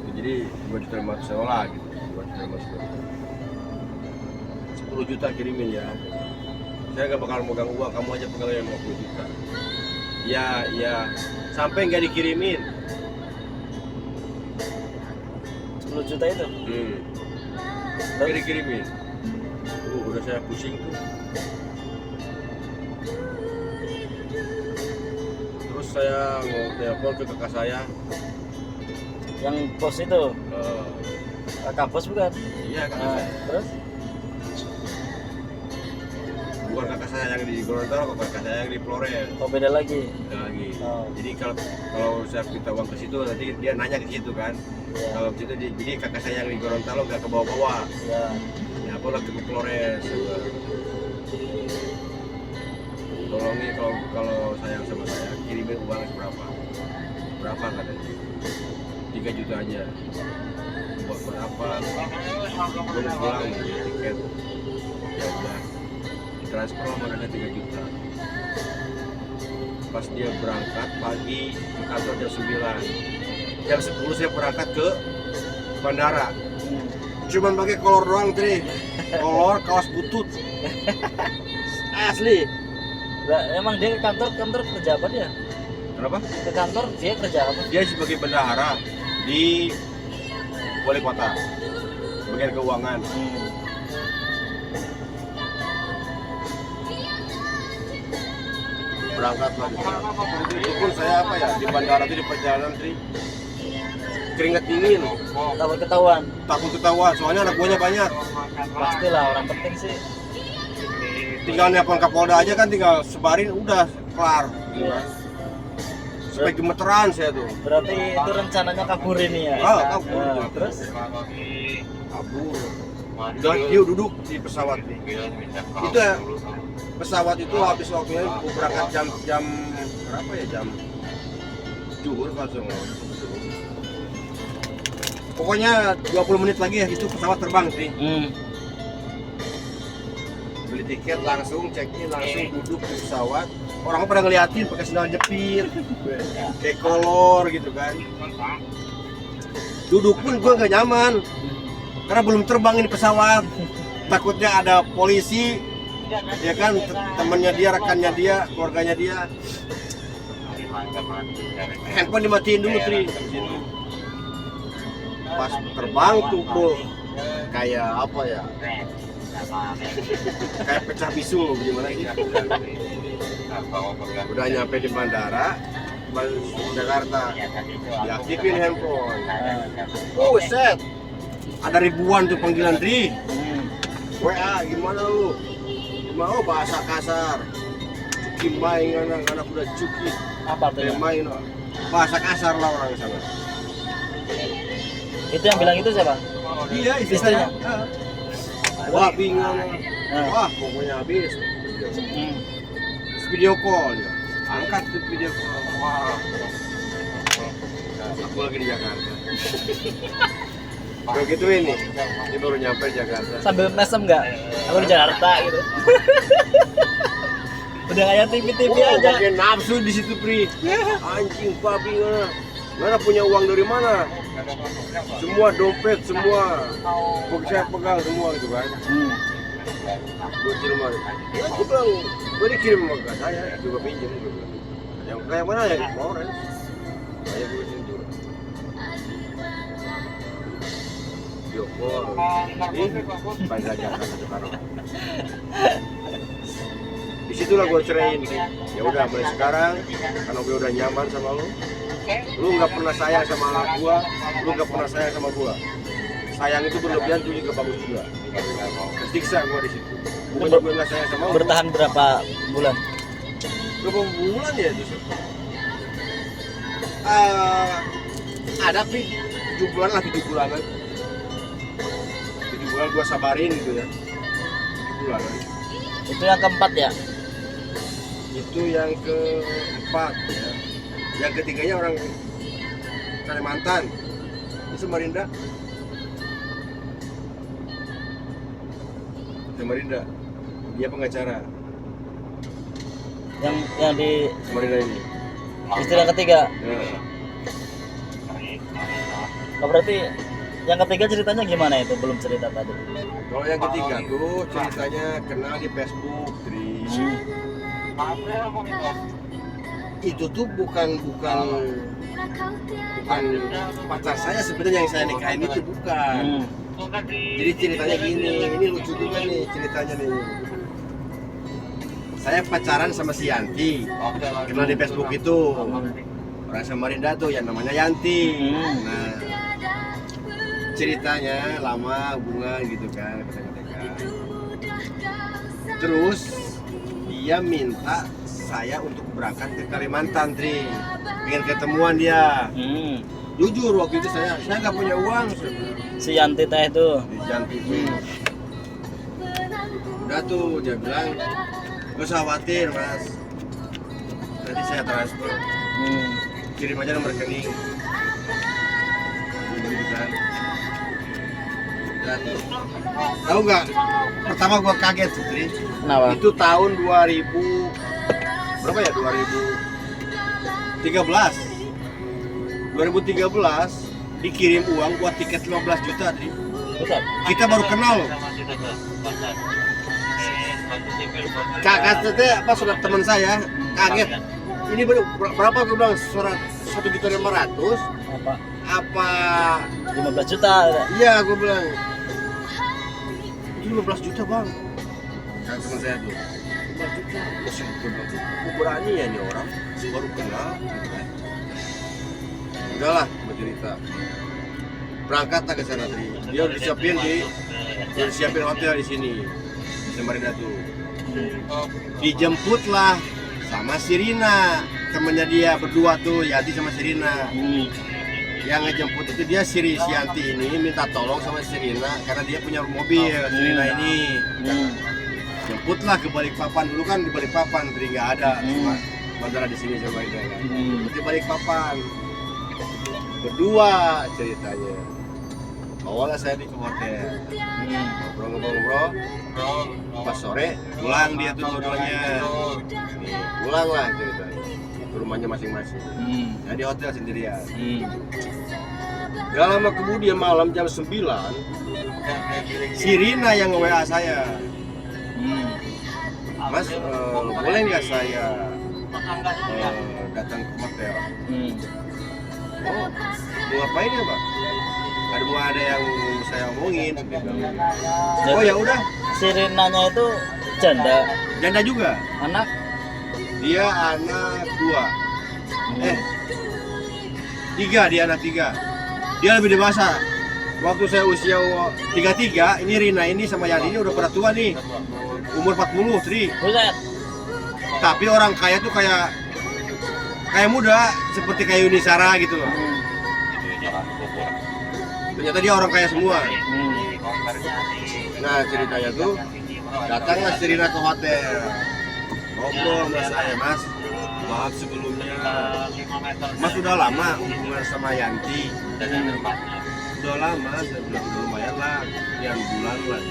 itu. Jadi 2,5 juta seolah gitu. 2,5 juta. 10 juta kirimin ya. Saya nggak bakal megang uang, kamu aja pegang yang 50 juta. Ya, sampai nggak dikirimin. 10 juta itu? Nggak dikirimin. Udah saya pusing tuh. Terus saya mau telepon ke kakak saya. Yang pos itu? Kakak bos bukan? Iya, kakak saya. Terus? Bukan kakak saya yang di Gorontalo, kakak saya yang di Flores. Oh, beda lagi. Beda lagi. Oh. Jadi kalau saya minta uang ke situ, nanti dia nanya ke situ kan. Ya. Kalau ke situ, jadi kakak saya yang di Gorontalo nggak ke bawah-bawah. Ya. Ya, aku lagi ke Flores. Tolongin kalau sayang sama saya, kirimin uang seberapa? Berapa katanya? 3 juta aja. Buat apa? Gue mau pulang beli tiket. Ya udah. Transfer lah makanya 3 juta. Pas dia berangkat pagi ke kantor jam 9. Jam 10 saya berangkat ke bandara. Cuman pakai kolor doang, Tri. Kolor kaos butut. Asli. Nah, emang dia ke kantor kerja apa dia? Kenapa? Ke kantor dia kerja apa? Dia sebagai bendahara di wali kota, bagian keuangan. Berangkat lagi. Itu pun saya apa ya, di bandara itu di perjalanan, Tri, keringat dingin. Takut ketahuan. Takut ketahuan, soalnya anak buahnya banyak. Pastilah, orang penting sih. Tinggal nelpon Kapolda aja kan, tinggal sebarin udah kelar. Iya. Sampai gemeteran saya tuh. Berarti itu rencananya kabur ini ya? Kabur. Nah, terus? Kabur. Dan dia duduk di pesawat. Itu ya, pesawat itu habis waktunya berangkat jam berapa ya, jam zuhur langsung. Pokoknya 20 menit lagi ya itu pesawat terbang sih. Beli tiket langsung, check-in langsung, duduk di pesawat. Orang pada ngeliatin pakai sandal jepit, kayak kolor gitu kan. Duduk pun gue nggak nyaman, karena belum terbang ini pesawat. Takutnya ada polisi, ya kan, temannya dia, rekannya dia, keluarganya dia. Handphone dimatiin dulu, Tri. Pas terbang tuh kayak apa ya? Kayak pecah bisul gimana gitu. Udah nyampe di bandara Jakarta, diaktifin handphone. Oh set, ada ribuan tuh panggilan, Tri. WA, gimana lu? Mau bahasa kasar, cuki main anak udah cuki. Apa tuh? Main, bahasa kasar lah orang sana. Itu yang bilang itu siapa? Iya, istrinya. Wah bingung, wah pokoknya habis. Video call ya, angkat tuh video call. Wah, aku lagi di Jakarta. Begitu ini baru nyampe Jakarta. Sambil mesem nggak? Aku di Jakarta gitu. Udah kayak TV-TV aja. Makin nafsu di situ, Pri. Anjing babi mana punya uang dari mana? Semua dompet, semua saya pegang semua gitu kan. Gue kirim aja. Ya, gue bilang, gue dikirim sama kakak saya juga pinjam juga. Yang kayak mana ya? Flores. Saya gue pinjam juga. Biokol. Ini Bandara Jakarta sekarang. Disitulah gue ceraiin. Ya udah mulai sekarang, karena gue udah nyaman sama lu nggak pernah sayang sama anak gua, lu nggak pernah sayang sama gua. Sayang itu berlebihan tuh juga bagus juga. Kesiksa gua di situ. Bukan gue nggak sayang sama lu. Bertahan berapa bulan? Berapa bulan ya itu? Ada sih 7 bulan lah, 7 bulanan. 7 bulan gua sabarin gitu ya. 7 bulanan. Itu yang keempat ya? Itu yang keempat ya. Yang ketiganya orang Kalimantan, di Samarinda. Samarinda, dia pengacara. Yang di Samarinda ini. istri yang ketiga. Ya. Oh, berarti yang ketiga ceritanya gimana itu? Belum cerita tadi. Kalau yang ketiga tuh ceritanya kenal di Facebook, Tri. Itu tuh bukan pacar saya sebenarnya yang saya nikahin itu bukan. Jadi ceritanya gini, ini lucu juga nih ceritanya nih. Saya pacaran sama si Yanti, kenal di Facebook itu. Orang Samarinda tuh yang namanya Yanti. Nah, ceritanya lama hubungan gitu kan, terus dia minta saya untuk berangkat ke Kalimantan, Tri. Pengen ketemuan dia. Jujur waktu itu saya nggak punya uang. Si Yanti teh itu. Yanti itu. Udah tuh dia bilang, gak usah khawatir mas, nanti saya transfer. Kirim aja nomor rekening. Gitu kan. Dan, tahu nggak? Pertama gua kaget, Putri. Kenapa? Itu tahun 2000 berapa ya? 2013 dikirim uang buat tiket 15 juta, Tri. Bukan. Kita baru kenal. Kakak tete apa surat teman saya kaget. Ini berapa gue bilang surat 1.500.000 apa 15 juta. iya gue bilang itu 15 juta bang kata teman saya tuh 15 juta masih gue berani ya nih orang baru kenal gitu kan. Udahlah bercerita berangkat ke sana Tri. Dia udah disiapin hotel di sini di Samarinda tuh. Dijemputlah sama Sirina, temennya dia berdua tuh, Yanti sama Sirina. Yang ngejemput itu dia si Yanti ini minta tolong sama Sirina karena dia punya mobil Sirina ini. Jemputlah ke Balikpapan, dulu kan di Balikpapan, jadi nggak ada, cuma bandara di sini coba itu kan. Di Balikpapan berdua ceritanya. Awalnya saya di hotel, ngobrol-ngobrol, pas sore pulang dia tuh dua-duanya. Pulang lah ceritanya ke rumahnya masing-masing. Nah, di hotel sendirian. Gak lama kemudian malam jam 9 Sirina yang nge-WA saya. Mas, boleh nggak saya datang ke hotel? Oh, mau ngapain ya Pak? Ada yang saya omongin. Oh ya udah. Sirinanya itu janda. Janda juga. Anak? Dia anak 2. 3, dia anak 3. Dia lebih dewasa. Waktu saya usia 33, ini Rina ini sama Yani ini udah pada tua nih. Umur 40, Tri. Buset. Tapi orang kaya tuh kayak muda, seperti kayak Yuni Sara gitu loh. Ternyata dia orang kaya semua. Nah ceritanya tuh datanglah Sirina ke hotel. Ngobrol sama saya, Mas. Maaf sebelumnya, Mas udah lama hubungan sama Yanti. Udah lama, saya bilang lumayan lah, sekian bulan lah.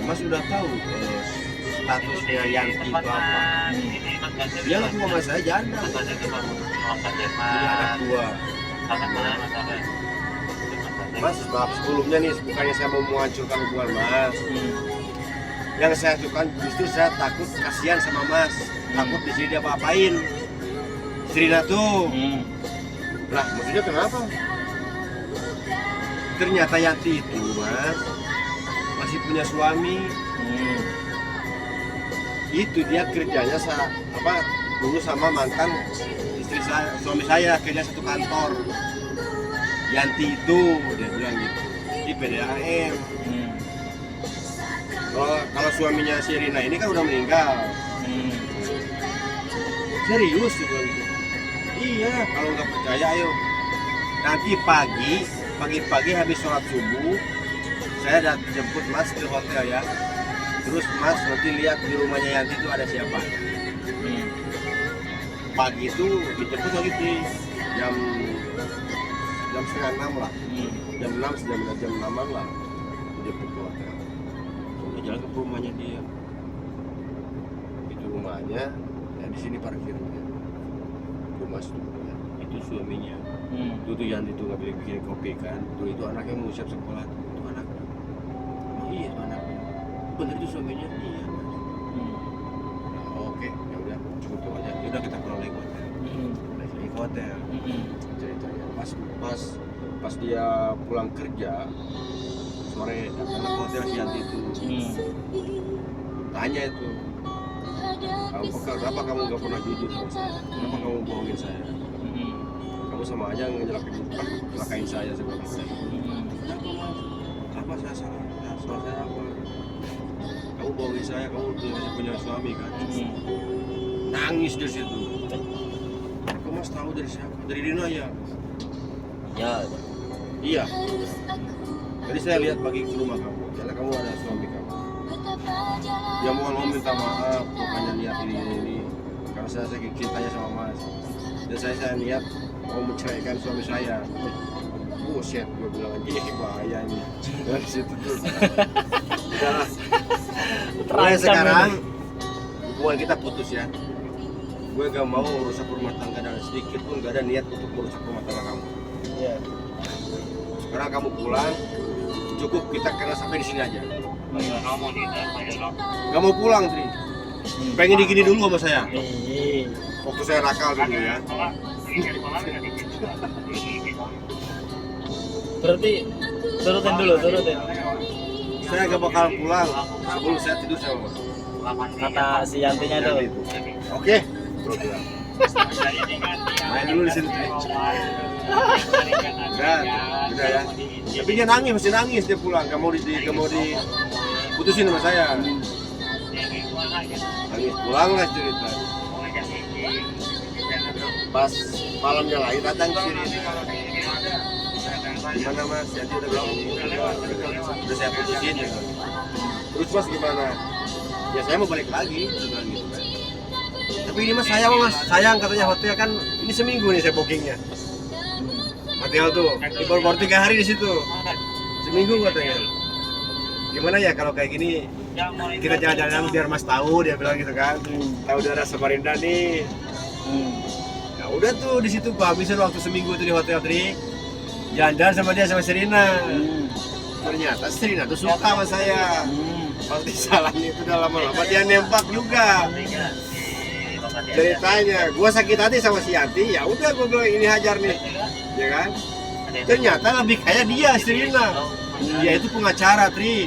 Mas udah tahu statusnya Yanti itu apa? Dia ngaku sama saya janda. Punya anak 2. Mas, maaf sebelumnya nih, bukannya saya mau menghancurkan hubungan Mas. Yang saya lakukan justru saya takut kasihan sama Mas, takut di sini dia apa-apain. Sirina tuh. Lah, maksudnya kenapa? Ternyata Yanti itu, Mas, masih punya suami. Itu dia kerjanya dulu sama mantan istri saya, suami saya, kerja satu kantor. Yanti itu dia bilang gitu di PDAM. Kalau suaminya si Rina ini kan udah meninggal. Serius sih bilang gitu. Iya, kalau nggak percaya ayo. Nanti pagi habis sholat subuh saya jemput Mas ke hotel ya. Terus Mas nanti lihat di rumahnya Yanti itu ada siapa. Pagi itu dijemput lagi di jam setengah 6 lah. Jam 6 lah dijemput ke hotel. Saya jalan ke rumahnya dia. Itu rumahnya, ya di sini parkirnya. Rumah itu suaminya. Tuh Yanti tuh nggak boleh bikin kopi kan. Tuh itu anaknya mau siap sekolah. Itu anaknya. Oh, iya itu anaknya. Bener itu suaminya. Iya mas. Nah, oke, ya udah cukup tuh aja. Ya udah kita pulang lagi ke hotel. Lagi ke hotel. Ceritanya. Pas dia pulang kerja sore datang ke hotel si Yanti itu. Tanya itu. Kenapa kamu nggak pernah jujur sama saya? Kenapa kamu bohongin saya? Kamu sama aja ngelakain saya seperti saya. Kenapa mas? Apa saya salah? Salah saya apa? Kamu bohongin saya, kamu masih punya suami kan? Nangis dari situ. Kok mas tahu dari siapa? Dari Rina ya? Ya. Iya. Jadi saya lihat pagi ke rumah kamu, karena kamu ada suami kamu. Ya mohon minta maaf, bukannya niat ini. Karena saya saking cintanya sama mas. Dan saya niat mau menceraikan suami saya. Buset, gue bilang aja bahaya ini. Dari situ tuh. Udahlah. Mulai sekarang hubungan kita putus ya. Gue gak mau merusak rumah tangga dan sedikit pun gak ada niat untuk merusak rumah tangga kamu. Iya. Sekarang kamu pulang, cukup kita kena sampai di sini aja. Gak mau pulang, Tri. Pengen digini dulu sama saya. Waktu saya nakal dulu ya. Berarti turutin. Saya gak bakal pulang sebelum saya tidur sama mas. Kata si Yantinya itu. Oke. Bro bilang. Main dulu di sini. Tri. Udah ya. Tapi dia nangis, mesti nangis dia pulang. Gak mau diputusin sama saya. Nangis pulang lah cerita. Pas malamnya lagi datang ke sini. Gimana mas? Jadi udah bilang udah saya putusin ya. Terus mas gimana? Ya saya mau balik lagi, gitu kan. Tapi ini mas sayang katanya hotel kan ini seminggu nih saya bookingnya. Hotel tuh, baru 3 hari di situ. Seminggu katanya. Gimana ya kalau kayak gini kita jalan-jalan biar mas tahu, dia bilang gitu kan. Tahu daerah Samarinda nih. Ya udah tuh di situ gua habisin waktu seminggu tuh di hotel Tri. Jalan-jalan sama dia sama Serina. Ternyata Serina tuh suka sama saya. Pas disalahnya itu udah lama-lama dia nembak juga. Ceritanya, gua sakit hati sama si Yanti, ya udah gua bilang ini hajar nih, ya kan? Ternyata lebih kaya dia, Serina. Dia itu pengacara, Tri.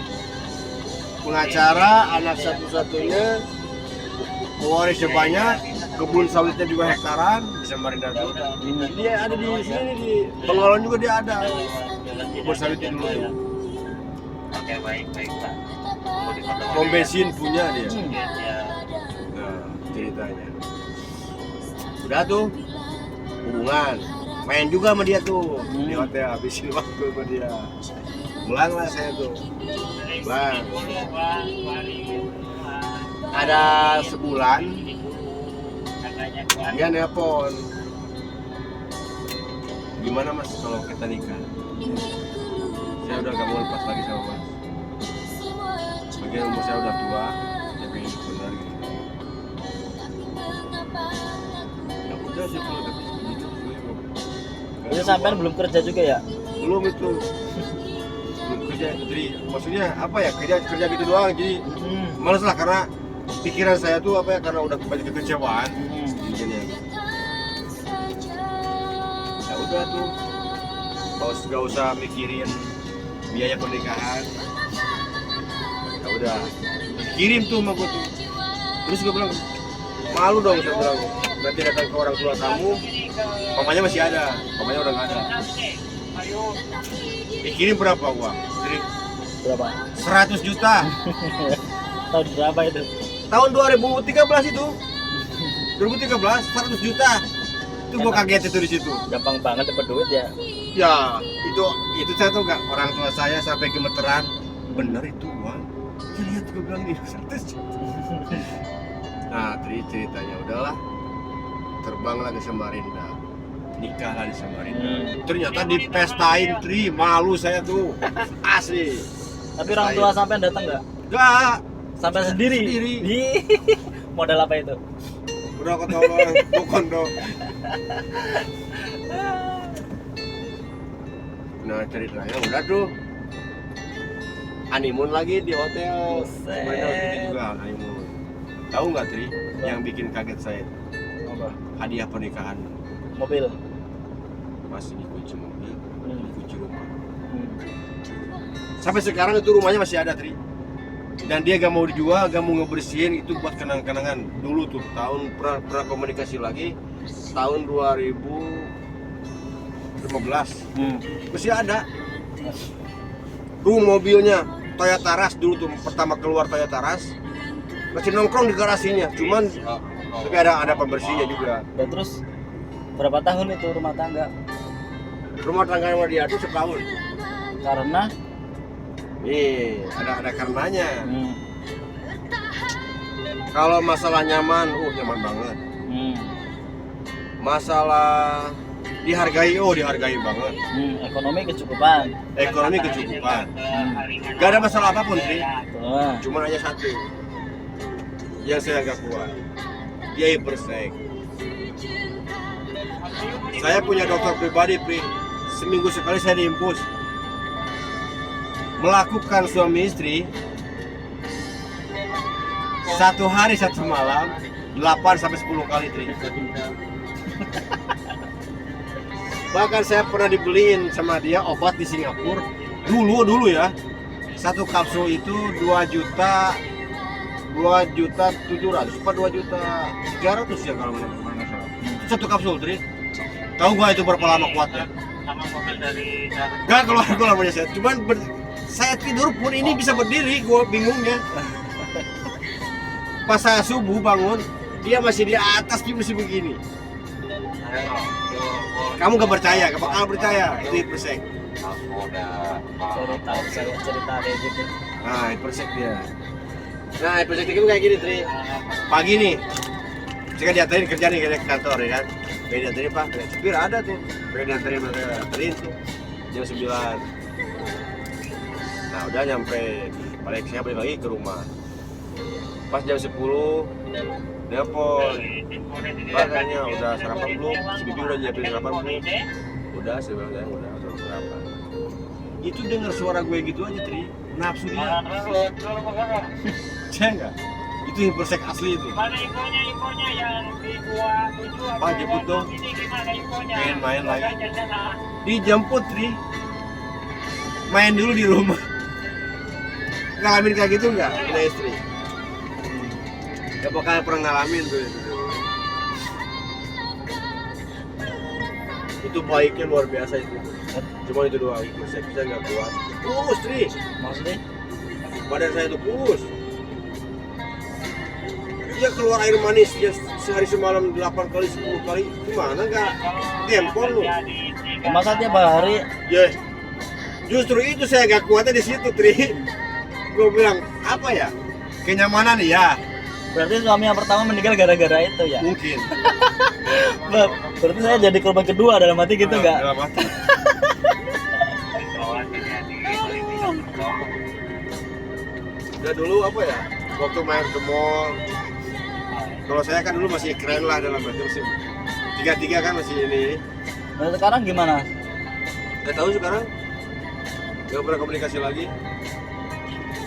Pengacara, anak satu-satunya, pewarisnya banyak, kebun sawitnya juga hektaran di Samarinda tuh. Dia ada di sini di Bengawan juga dia ada. Kebun sawitnya dulu tuh. Oke, baik Pak. Pom bensin punya dia. Nah, ceritanya. Udah tuh hubungan, main juga sama dia tuh di hotel, habisin waktu sama dia. Pulang lah saya tuh. Pulang. Ada sebulan dia nelpon. Gimana mas kalau kita nikah? Saya udah gak mau lepas lagi sama mas. Bagian umur saya udah tua, saya pengen benar gitu. Ya udah sih kalau udah gitu. Itu sampean belum kerja juga ya? Belum itu. Belum kerja itu. Jadi maksudnya apa ya, kerja gitu doang. Jadi males lah karena pikiran saya tuh apa ya, karena udah banyak kekecewaan. Jadi ya udah tuh, gak usah mikirin biaya pernikahan. Ya udah, kirim tuh sama gue tuh. Terus gue bilang, malu dong, saya bilang. Nanti datang ke orang tua kamu, mamanya masih ada, mamanya udah nggak ada. Dikirim berapa uang? Kirim Berapa? 100 juta. Tahun berapa itu? Tahun 2013 itu. 2013, 100 juta. Itu gue kaget itu di situ. Gampang banget dapat duit ya. Ya, itu saya tuh nggak, orang tua saya sampai gemeteran. Bener itu uang. Ya, lihat gue bilang ini 100 juta. Nah, ceritanya udahlah. Terbanglah ke Samarinda. Nikahlah di Samarinda. Ternyata dipestain, Tri. Malu saya tuh. Asli. Tapi orang tua sampean datang nggak? Enggak. Sampai sendiri. Ih, modal apa itu? Udah ketolong, bukan dong. Nah ceritanya udah tuh honeymoon lagi di hotel. Buset. Mereka waktu itu juga honeymoon. Tahu nggak Tri? Yang bikin kaget saya Apa? hadiah pernikahan. Mobil. Masih dikunci mobil, dikunci rumah. Hmm. Sampai sekarang itu rumahnya masih ada Tri. Dan dia gak mau dijual, gak mau ngebersihin, itu buat kenang-kenangan. Dulu tuh tahun pernah komunikasi lagi tahun 2015 masih ada. Tuh mobilnya Toyota Rush dulu tuh pertama keluar Toyota Rush masih nongkrong di garasinya, cuman tapi ada pembersihnya juga. Dan terus berapa tahun itu rumah tangga? Rumah tangga sama dia tuh setahun. Karena Nih, ada karenanya. Kalau masalah nyaman, nyaman banget. Masalah dihargai, dihargai banget. Ekonomi kecukupan. Ekonomi kecukupan. Gak ada masalah apapun, Tri. Tuh. Cuma hanya satu yang saya agak kuat. Dia hipersek. Saya punya dokter pribadi, Pri. Seminggu sekali saya diimpus. Melakukan suami istri satu hari satu malam 8 sampai 10 kali Tri. Bahkan saya pernah dibeliin sama dia obat di Singapura dulu ya. Satu kapsul itu 2.700.000 apa 2.300.000 ya kalau nggak salah. Satu kapsul Tri. Tahu gua itu berapa lama kuatnya? Sama mobil dari Gak keluar punya saya. Cuman saya tidur pun ini bisa berdiri, gue bingungnya. Pas saya subuh bangun, dia masih di atas, dia masih begini. Kamu gak percaya, gak bakal percaya. Itu hipersek. Cerita kayak gitu. Nah, hipersek dia. Nah, hipersek itu kayak gini, Tri. Pagi nih, saya diantarin kerja nih ke kantor ya kan. Pengen diantarin Pak, supir ada tuh. Pengen diantarin tuh jam 9. Nah udah nyampe, saya balik lagi ke rumah. Pas jam 10 nelpon, Pak kayaknya udah sarapan belum? Si Bibi udah nyiapin sarapan belum? Udah, saya bilang udah sarapan. Itu denger suara gue gitu aja Tri, nafsu dia. Cek nggak? Itu hipersek asli itu. Mana infonya yang di gua 7 Pak jemput dong, ini gimana infonya? pengen main lagi. Dijemput Tri, main dulu di rumah. Ngalamin kayak gitu nggak punya istri? Gak bakal pernah ngalamin tuh. Itu baiknya luar biasa itu. Cuma itu doang, saya bisa nggak kuat. Kurus Tri, Maksudnya? badan saya tuh kurus. Dia keluar air manis dia sehari semalam 8 kali 10 kali, gimana nggak tempon lu? Masa tiap hari? Ya, justru itu saya nggak kuatnya di situ Tri. Gue bilang apa ya? Kenyamanan ya. Berarti suami yang pertama meninggal gara-gara itu ya? Mungkin. Berarti saya jadi korban kedua dalam hati gitu nggak? Dalam hati. Udah dulu apa ya? Waktu main ke mall. Kalau saya kan dulu masih keren lah dalam arti masih 3-3 kan masih ini. Nah sekarang gimana? Gak tahu sekarang. Gak pernah komunikasi lagi.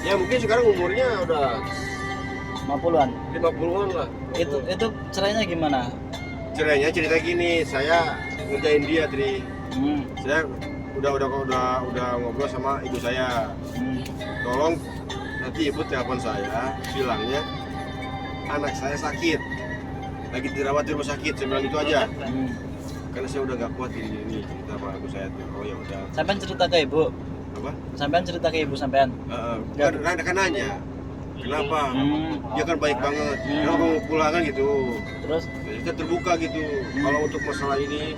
Ya mungkin sekarang umurnya udah 50-an? 50-an lah. Itu cerainya gimana? Cerainya cerita gini, saya ngerjain dia Tri. Saya udah ngobrol sama ibu saya. Tolong nanti ibu telepon saya, bilangnya anak saya sakit, lagi dirawat di rumah sakit. Saya bilang itu aja. Karena saya udah gak kuat ini cerita sama ibu saya tuh. Oh ya udah. Sampean cerita ke ibu? Apa? Sampean cerita ke ibu sampean? Kan nanya, kenapa? Dia kan baik banget. Kenapa kamu pulang kan gitu? Terus? Kita terbuka gitu. Kalau untuk masalah ini,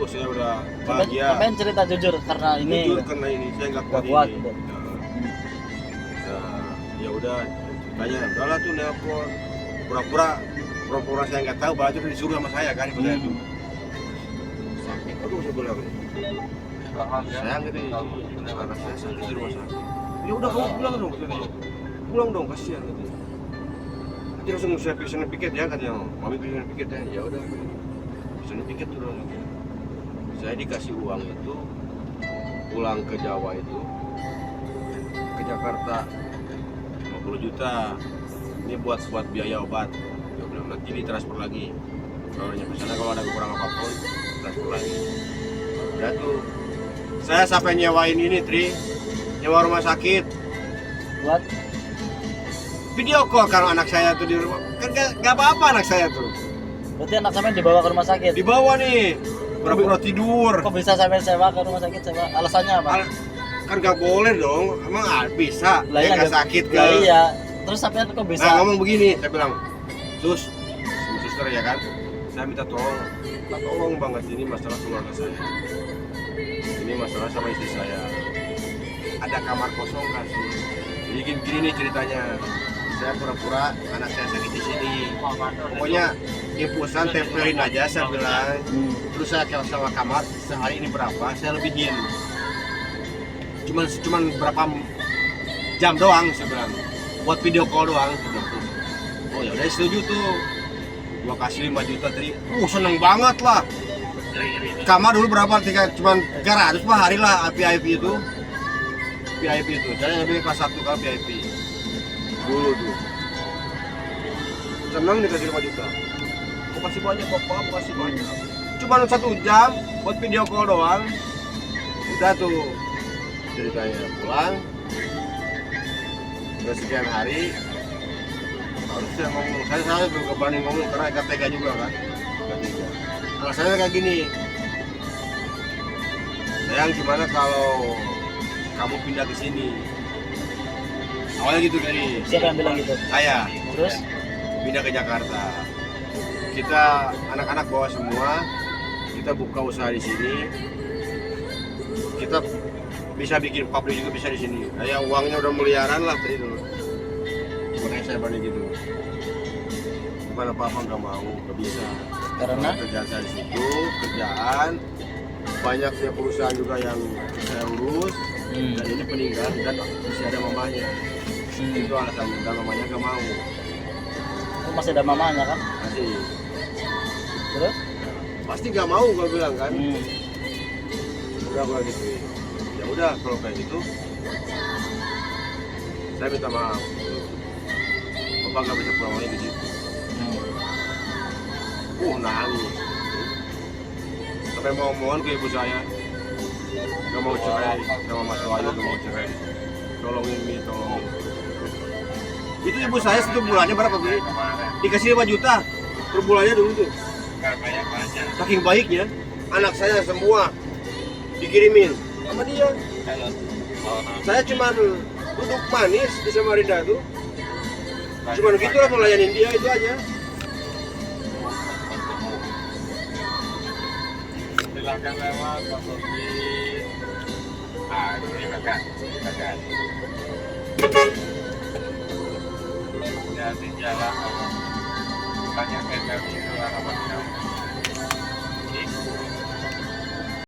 saya udah bahagia. Sampean cerita jujur karena ini. Jujur karena ini saya nggak kuat ini. Gitu. Ya udah, tanya, udahlah tuh nelpon. Pura-pura saya nggak tahu, bahkan itu disuruh sama saya kan, ibu saya tuh. Sakit, aduh saya bilang. Sayang gitu, anak saya sakit di rumah sakit. Ya udah kamu pulang dong, pulang dong, kasihan gitu. Nanti langsung saya pesan piket ya katanya, mami pesan piket ya. Ya udah, pesan piket turun. Saya dikasih uang itu pulang ke Jawa itu, ke Jakarta 50 juta. Ini buat biaya obat. Dia bilang nanti ditransfer lagi. Kalau nyampe sana kalau ada kekurangan apapun, transfer lagi. Ya tuh, saya sampai nyewain ini nyewa rumah sakit. Buat Video call kalau anak saya tuh di rumah, kan gak apa-apa anak saya tuh. berarti anak sampean dibawa ke rumah sakit. Dibawa nih, pura-pura tidur. Kok bisa sampean sewa ke rumah sakit? Sewa alasannya apa? Kan gak boleh dong, emang bisa. Lah Dia iya, gak sakit Lah kan. iya. Terus sampean kok bisa? Nah ngomong begini, saya bilang, suster ya kan, saya minta tolong banget, ini masalah keluarga saya, ini masalah sama istri saya, ada kamar kosong kan, Sus? Jadi gini nih ceritanya, saya pura-pura anak saya sakit di sini, pokoknya infusan tempelin aja saya bilang, terus saya kalau sama kamar sehari ini berapa, saya lebihin, cuman berapa jam doang saya bilang, buat video call doang. Oh ya udah setuju tuh, gua kasih 5 juta Tri. Seneng banget lah. Kamar dulu berapa? Cuman 300 per hari lah VIP itu. Saya ngambil kelas 1 kan VIP dulu tuh. Seneng dikasih 5 juta. Gua kasih banyak bapak, gua kasih banyak. Cuman 1 jam buat video call doang. Udah tuh ceritanya pulang. Udah sekian hari harus saya ngomong, saya juga berani ngomong karena agak tega juga kan, agak tega. Alasannya kayak gini, sayang gimana kalau kamu pindah ke sini, awalnya gitu dari Siapa yang bilang gitu? saya, Terus pindah ke Jakarta, kita anak-anak bawa semua, kita buka usaha di sini, kita bisa bikin pabrik juga bisa di sini. Kayak uangnya udah miliaran lah tadi dulu. Makanya saya berani gitu. Bukan apa-apa nggak mau, nggak bisa. Karena Kerjaan saya di situ, kerjaan banyaknya perusahaan juga yang saya urus dan ini peninggal dan masih ada mamanya. Itu alasannya dan mamanya nggak mau. Itu masih ada mamanya kan? Masih Terus? pasti nggak mau gue bilang kan. Udah gue gitu. Ya udah kalau kayak gitu saya minta maaf. Bapak nggak bisa pulang lagi ke situ. Nangis. Sampai mau mohon ke ibu saya, nggak mau cerai sama Mas Wahyu, nggak mau cerai. Tolongin Mi, tolongin. Itu ibu saya satu bulannya berapa Mi? Dikasih 5 juta per bulannya dulu tuh. Saking baiknya, anak saya semua dikirimin sama dia. Saya cuma duduk manis di Samarinda tuh. Cuman gitu lah melayanin dia itu aja. Silakan lewat Pak Sofi. Ini kakak. Jadi jalan banyak yang kami itu apa